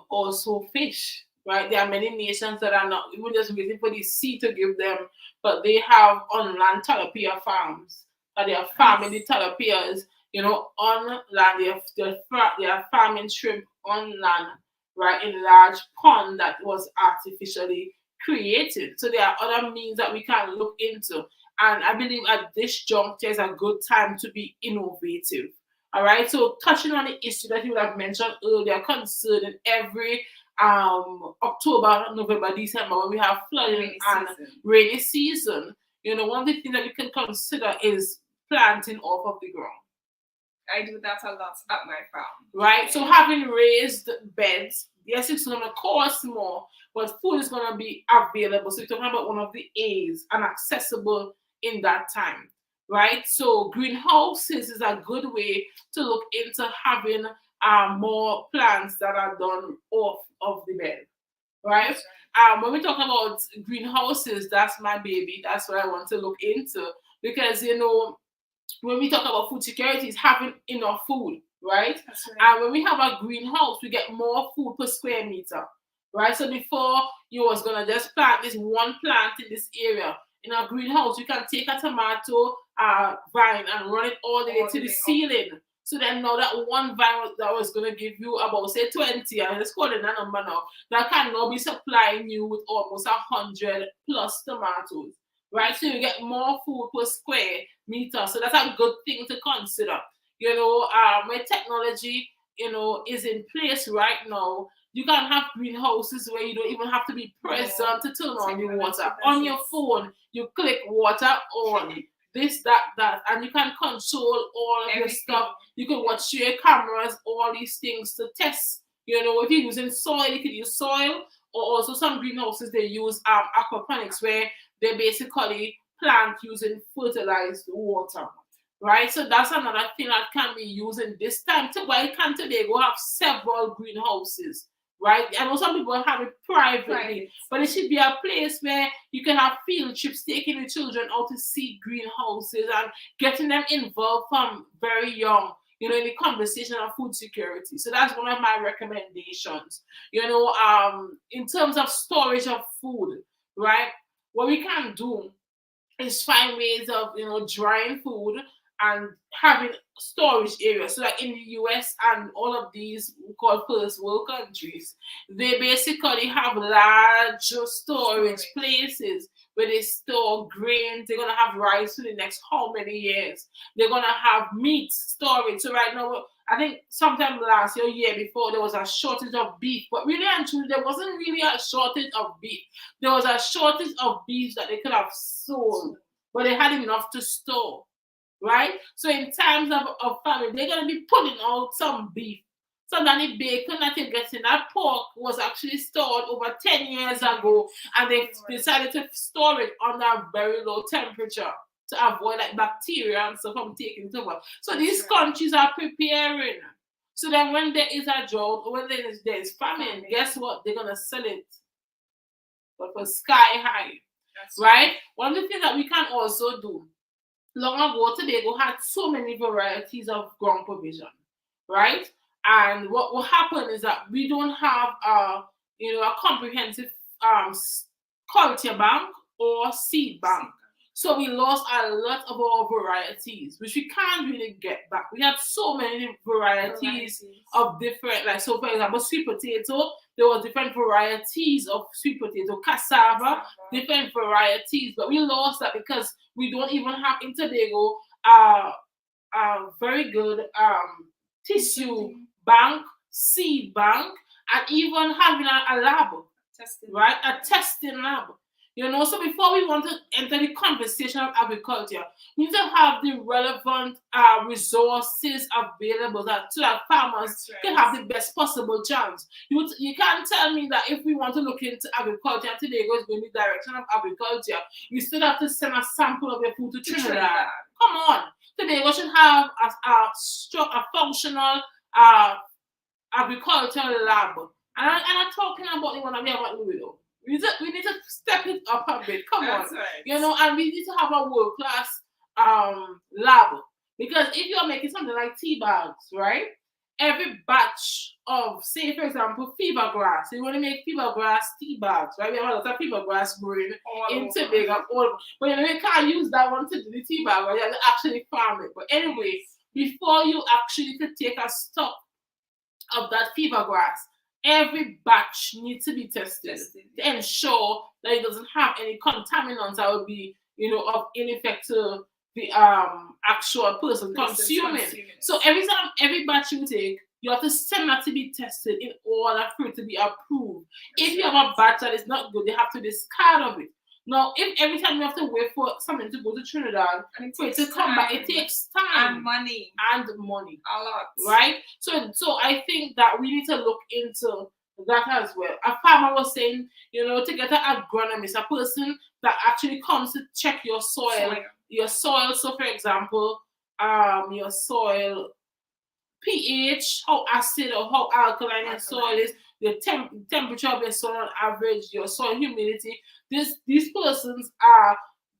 also fish, right? There are many nations that are not even just waiting for the sea to give them, but they have on-land tilapia farms, and they are farming the tilapias, on land. They are farming shrimp on land, right, in large pond that was artificially created. So there are other means that we can look into. And I believe at this juncture is a good time to be innovative. All right. So touching on the issue that you would have mentioned earlier, concerning every October, November, December, when we have flooding and rainy season, one of the things that we can consider is planting off of the ground. I do that a lot at my farm. Right. So having raised beds, yes, it's going to cost more, but food is going to be available. So you're talking about one of the A's, and accessible in that time, right? So greenhouses is a good way to look into having more plants that are done off of the bed, right? When we talk about greenhouses, that's my baby. That's what I want to look into, because when we talk about food security, it's having enough food, right? And when we have a greenhouse, we get more food per square meter, right? So before you was gonna just plant this one plant in this area, in a greenhouse, you can take a tomato vine and run it all the way to the ceiling. So then now that one vine that was going to give you about, say, 20, and let's call it a number now, that can now be supplying you with almost 100 plus tomatoes, right? So you get more food per square meter. So that's a good thing to consider. When technology, is in place right now, you can have greenhouses where you don't even have to be present to turn on the water. On your phone, you click water on, this, that, and you can control all of your stuff. You can watch your cameras, all these things to test. If you're using soil, you can use soil, or also some greenhouses, they use aquaponics, where they basically plant using fertilized water. Right, so that's another thing that can be used in this time. So why can't they go have several greenhouses? Right, I know some people have it privately, but it should be a place where you can have field trips, taking the children out to see greenhouses and getting them involved from very young, in the conversation of food security. So that's one of my recommendations. In terms of storage of food, right, what we can do is find ways of drying food and having storage areas. So like in the US and all of these called first world countries, they basically have large storage places where they store grains. They're gonna have rice for the next how many years. They're gonna have meat storage. So right now, I think sometime last year before, there was a shortage of beef, but really and truly, there wasn't really a shortage of beef. There was a shortage of beef that they could have sold, but they had enough to store. Right? So in times of famine, they're going to be putting out some beef. Some of the bacon that you're getting, that pork was actually stored over 10 years ago, and they decided to store it under a very low temperature to avoid like bacteria and stuff from taking it over. So these countries are preparing. So then when there is a drought, or when there is famine, guess what? They're going to sell it, but for sky high. Right? One of the things that we can also do long ago, Tobago had so many varieties of ground provision, right? And what will happen is that we don't have a comprehensive culture bank or seed bank. So we lost a lot of our varieties, which we can't really get back. We had so many varieties of different, like, so for example, sweet potato, there were different varieties of sweet potato, cassava, different varieties, but we lost that because we don't even have in Tobago a very good tissue bank, seed bank, and even having a lab, right? A testing lab. So before we want to enter the conversation of agriculture, we need to have the relevant resources available so that farmers can have the best possible chance. You can't tell me that if we want to look into agriculture, and today goes in the direction of agriculture, you still have to send a sample of your food to Trinidad. Come on. Today we should have a functional agricultural lab. And I'm talking about the one that we have at Louisville. We need to step it up a bit. Come on. Right. And we need to have a world class lab. Because if you're making something like tea bags, right? Every batch of, say for example, fever grass. You want to make fever grass tea bags, right? We have a lot of fever grass growing in Tobago. But we can't use that one to do the tea bag, right? You have to actually farm it. But anyway, before you actually could take a stock of that fever grass, every batch needs to be tested to ensure that it doesn't have any contaminants that would be, of ill effect to the actual person consuming. So every batch you take, you have to send that to be tested in order for it to be approved. If you have a batch that is not good, they have to discard of it. Now, if every time you have to wait for something to go to Trinidad for it to come back, it takes time and money, a lot, right? So I think that we need to look into that as well. A farmer was saying, to get an agronomist, a person that actually comes to check your soil. So, for example, your soil pH, how acid or how alkaline your soil is, the temperature of your soil on average, your soil humidity. These persons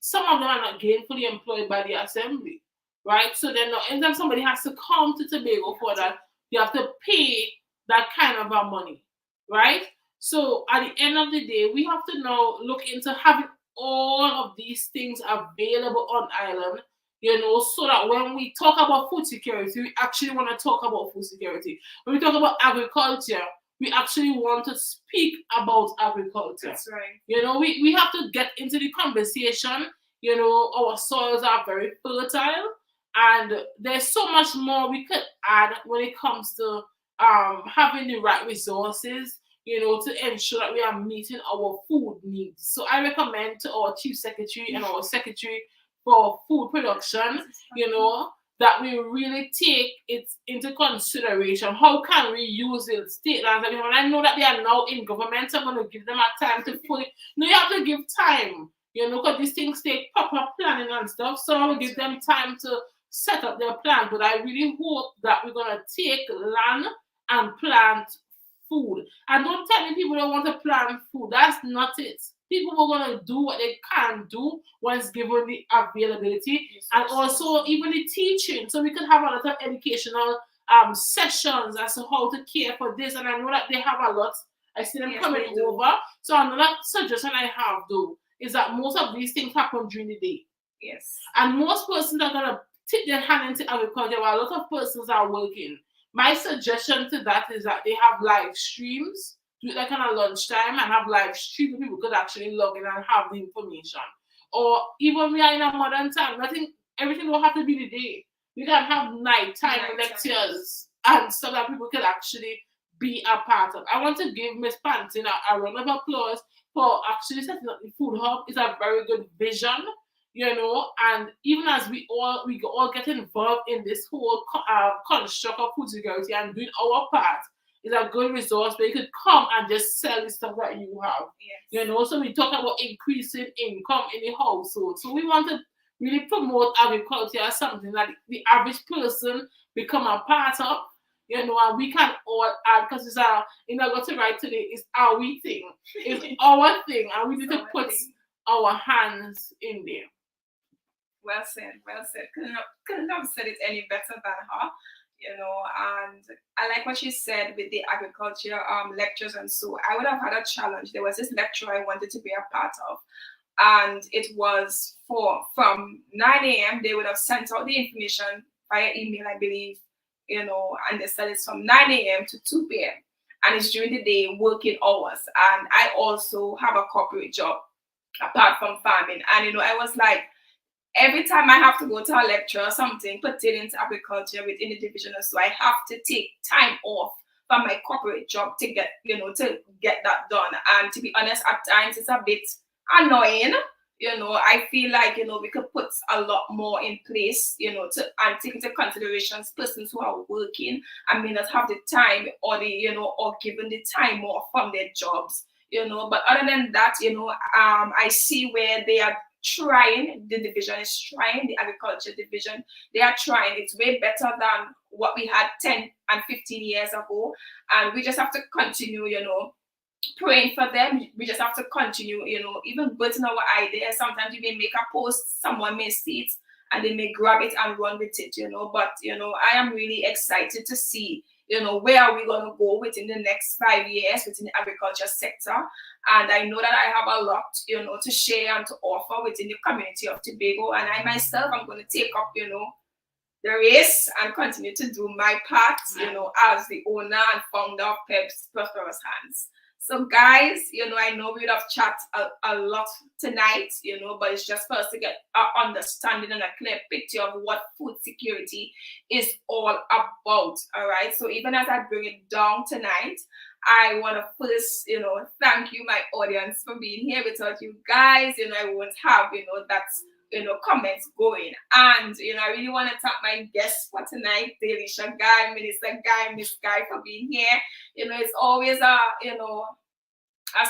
some of them are not gainfully employed by the assembly, right? So then anytime somebody has to come to Tobago for that, you have to pay that kind of money, right? So at the end of the day, we have to now look into having all of these things available on island, so that when we talk about food security, we actually want to talk about food security. When we talk about agriculture, we actually want to speak about agriculture. That's right. We have to get into the conversation. Our soils are very fertile, and there's so much more we could add when it comes to having the right resources, to ensure that we are meeting our food needs. So I recommend to our Chief Secretary and our Secretary for Food Production, that we really take it into consideration. How can we use it? State lands, and I know that they are now in government, so I'm going to give them a time to fully. No, you have to give time, because these things take proper planning and stuff. So I will give them time to set up their plan. But I really hope that we're going to take land and plant food. And don't tell me people don't want to plant food. That's not it. People are going to do what they can do once given the availability, and also even the teaching. So we can have a lot of educational sessions as to how to care for this. And I know that they have a lot. I see them coming over. So another suggestion I have, though, is that most of these things happen during the day. Yes. And most persons are going to tip their hand into agriculture while a lot of persons are working. My suggestion to that is that they have live streams, do it like on a lunchtime, and have live streams where people could actually log in and have the information. Or even we are in a modern time, everything don't have to be the day. We can have nighttime lectures and stuff that people could actually be a part of. I want to give Miss Pantin a round of applause for actually setting up the food hub. It's a very good vision, and even as we all get involved in this whole construct of food security and doing our part, is a good resource where you could come and just sell the stuff that you have. Yes. So we talk about increasing income in the household. So we want to really promote agriculture as something that the average person become a part of, and we can all add, because it's got to write today, it's our thing. It's our thing, and we need to put our hands in there. Well said, well said. Couldn't have said it any better than her, and I like what she said with the agriculture lectures. And so I would have had a challenge. There was this lecture I wanted to be a part of, and it was from 9 a.m. They would have sent out the information via email, I believe, and they said it's from 9 a.m. to 2 p.m. and it's during the day working hours. And I also have a corporate job apart from farming. And I was like, every time I have to go to a lecture or something pertaining to agriculture within the division, or so I have to take time off from my corporate job to get that done. And to be honest, at times it's a bit annoying. I feel like we could put a lot more in place, and take into consideration persons who are working and may not have the time or or given the time off from their jobs. But other than that, I see where they are trying. The division is trying, the agriculture division, they are trying. It's way better than what we had 10 and 15 years ago, and we just have to continue praying for them. We just have to continue even putting our ideas. Sometimes you may make a post, someone may see it and they may grab it and run with it, but I am really excited to see where are we going to go within the next 5 years within the agriculture sector. And I know that I have a lot, to share and to offer within the community of Tobago. And I myself, I'm going to take up, the race and continue to do my part, as the owner and founder of Peb's Prosperous Hands. So guys, I know we would have chat a lot tonight, but it's just for us to get an understanding and a clear picture of what food security is all about. All right. So even as I bring it down tonight, I want to first, thank you, my audience, for being here. Without you guys, I won't have, that, comments going. And, I really want to thank my guests for tonight, Daliesha Guy, Minister Guy, Miss Guy, for being here. It's always a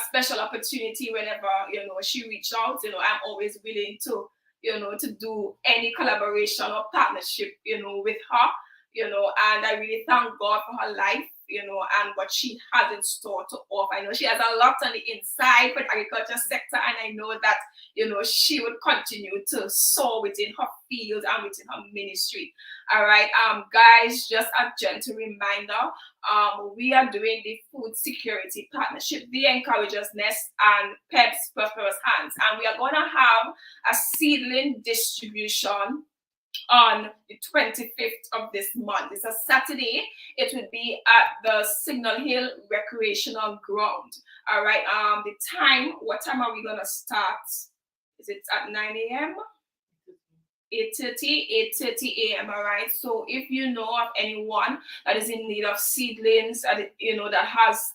special opportunity whenever, she reached out. I'm always willing to, to do any collaboration or partnership, with her, and I really thank God for her life, and what she has in store to offer. I know she has a lot on the inside for the agriculture sector, and I know that, she would continue to soar within her field and within her ministry. All right, guys, just a gentle reminder, we are doing the food security partnership, the Encouragers Nest and Peb's Prosperous Hands, and we are going to have a seedling distribution on the 25th of this month. It's a Saturday. It would be at the Signal Hill Recreational Ground. All right. The time, what time are we gonna start? Is it at 9 a.m.? 8:30 a.m. All right. So if you know of anyone that is in need of seedlings, that that has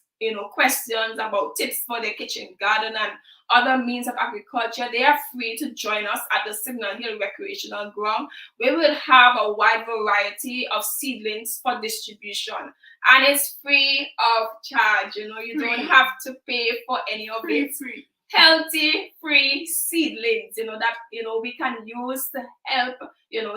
questions about tips for their kitchen garden and other means of agriculture, they are free to join us at the Signal Hill Recreational Ground. We will have a wide variety of seedlings for distribution, and it's free of charge. You don't have to pay for any of it. Free. Healthy, free seedlings, that we can use to help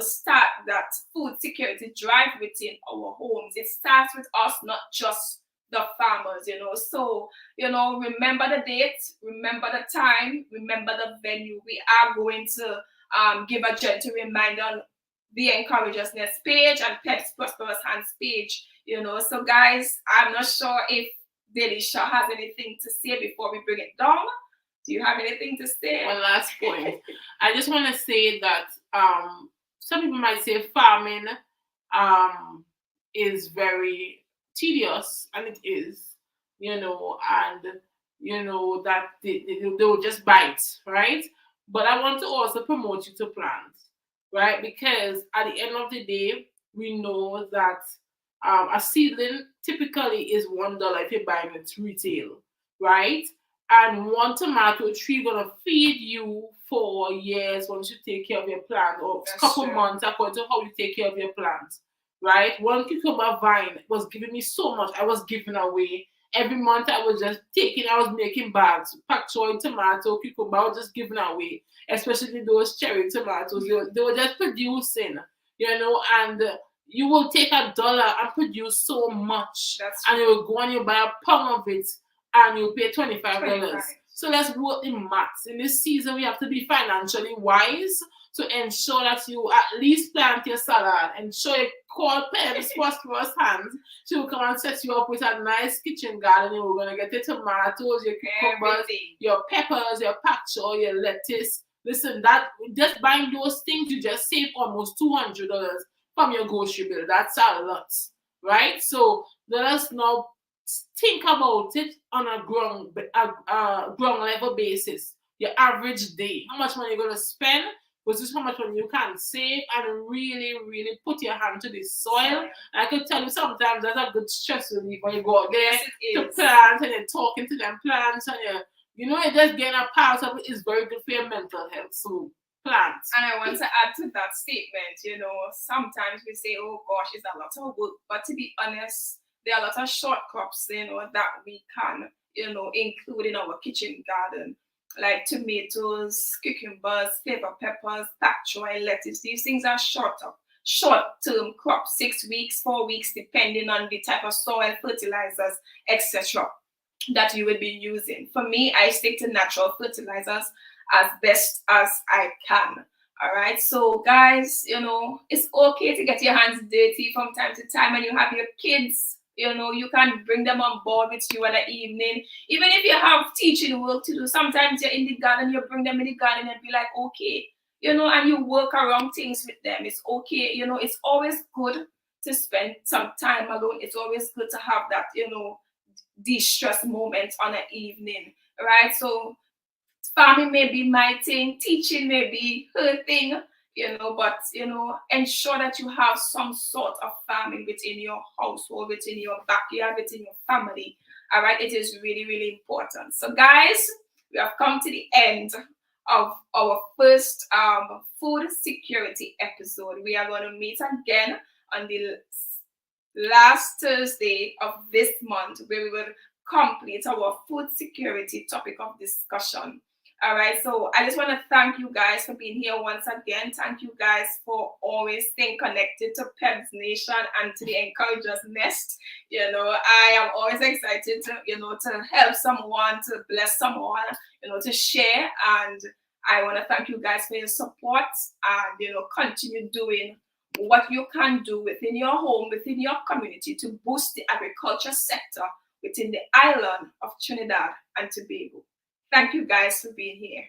start that food security drive within our homes. It starts with us, not just the farmers. So remember the date, remember the time, remember the venue. We are going to give a gentle reminder on the Encouragers Nest page and Peb's Prosperous Hands page. So guys, I'm not sure if Daliesha has anything to say before we bring it down. Do you have anything to say? One last point. I just want to say that some people might say farming is very tedious, and it is, and that they will just bite, right? But I want to also promote you to plant, right? Because at the end of the day, we know that a seedling typically is $1 if you're buying it retail, right? And one tomato tree gonna feed you for years once you take care of your plant, or a couple months according to how you take care of your plant, right? One cucumber vine was giving me so much. I was giving away. Every month I was just I was making bags, pak choy, tomato, cucumber, I was just giving away, especially those cherry tomatoes. They were just producing, and you will take $1 and produce so much. And you will go and you buy a pound of it, and you pay $25. So let's work in maths. In this season, we have to be financially wise So ensure that you at least plant your salad. Ensure you call Peb's Prosperous Hands. She will come and set you up with a nice kitchen garden. You're going to get your tomatoes, your cucumbers, your peppers, your pak choy, your lettuce. Listen, that just buying those things, you just save almost $200 from your grocery bill. That's a lot, right? So let us now think about it on a ground level basis. Your average day, how much money you're going to spend versus how much money you can save, and really, really put your hand to the soil. And I could tell you sometimes that's a good stress relief when you go out there to plants and you're talking to them plants and you're just getting a part of it is very good for your mental health. So plants. And I want to add to that statement, sometimes we say, oh gosh, it's a lot of work. But to be honest, there are a lot of short crops, that we can, include in our kitchen garden, like tomatoes, cucumbers, flavor peppers, pak choy, lettuce. These things are short-term crops, 6 weeks, 4 weeks, depending on the type of soil, fertilizers, etc. that you will be using. For me, I stick to natural fertilizers as best as I can. All right, so guys, it's okay to get your hands dirty from time to time, and you have your kids. You can bring them on board with you in the evening. Even if you have teaching work to do, sometimes you're in the garden, you bring them in the garden and be like, okay, and you work around things with them. It's okay. It's always good to spend some time alone. It's always good to have that, de-stress moment on an evening, right? So farming may be my thing, teaching may be her thing, but ensure that you have some sort of farming within your household, within your backyard, within your family. All right, it is really, really important. So guys, we have come to the end of our first food security episode. We are going to meet again on the last Thursday of this month, where we will complete our food security topic of discussion. All right, so I just want to thank you guys for being here once again. Thank you guys for always staying connected to Pebs Nation and to the Encouragers Nest. I am always excited to, to help someone, to bless someone, to share. And I want to thank you guys for your support and, continue doing what you can do within your home, within your community to boost the agriculture sector within the island of Trinidad and Tobago. Thank you guys for being here.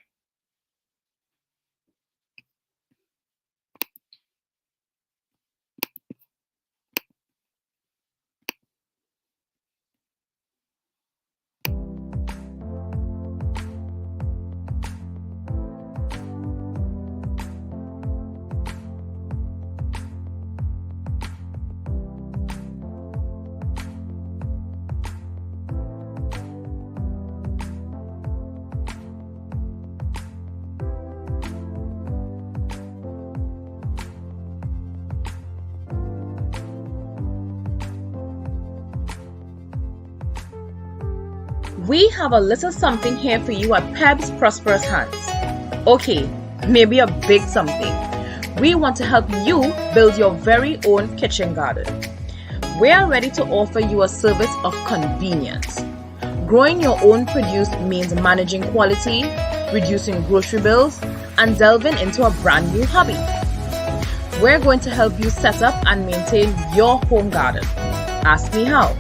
We have a little something here for you at Peb's Prosperous Hands. Okay, maybe a big something. We want to help you build your very own kitchen garden. We are ready to offer you a service of convenience. Growing your own produce means managing quality, reducing grocery bills, and delving into a brand new hobby. We're going to help you set up and maintain your home garden. Ask me how.